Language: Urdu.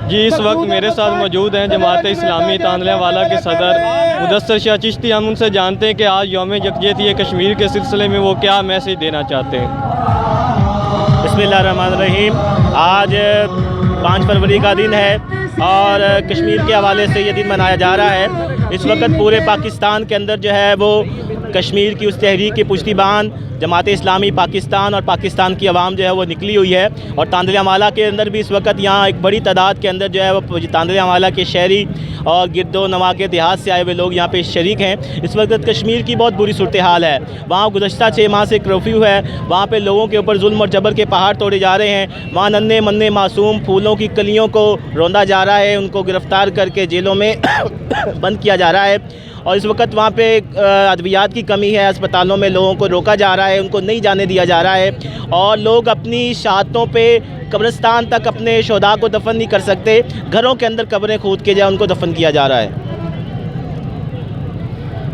جی اس وقت میرے ساتھ موجود ہیں جماعت اسلامی تاندلیہ والا کے صدر مدثر شاہ چشتی۔ ہم ان سے جانتے ہیں کہ آج یوم یکجہتی کشمیر کے سلسلے میں وہ کیا میسیج دینا چاہتے ہیں۔ بسم اللہ الرحمن الرحیم۔ آج 5 فروری کا دن ہے اور کشمیر کے حوالے سے یہ دن منایا جا رہا ہے۔ اس وقت پورے پاکستان کے اندر جو ہے وہ کشمیر کی اس تحریک کی پشتیبان جماعت اسلامی پاکستان اور پاکستان کی عوام جو ہے وہ نکلی ہوئی ہے، اور تاندلیہ مالا کے اندر بھی اس وقت یہاں ایک بڑی تعداد کے اندر جو ہے وہ تاندلیہ مالا کے شہری اور گرد و نواح کے دیہات سے آئے ہوئے لوگ یہاں پہ شریک ہیں۔ اس وقت کشمیر کی بہت بری صورتحال ہے۔ وہاں گزشتہ 6 ماہ سے کرفیو ہے، وہاں پہ لوگوں کے اوپر ظلم اور جبر کے پہاڑ توڑے جا رہے ہیں۔ وہاں ننھے منھے معصوم پھولوں کی کلیوں کو روندا جا رہا ہے، ان کو گرفتار کر کے جیلوں میں بند کیا جا رہا ہے، اور اس وقت وہاں پہ ادویات کی کمی ہے، اسپتالوں میں لوگوں کو روکا جا رہا ہے، ان کو نہیں جانے دیا جا رہا ہے، اور لوگ اپنی شہادتوں پہ قبرستان تک اپنے شہداء کو دفن نہیں کر سکتے، گھروں کے اندر قبریں کھود کے جو ان کو دفن کیا جا رہا ہے۔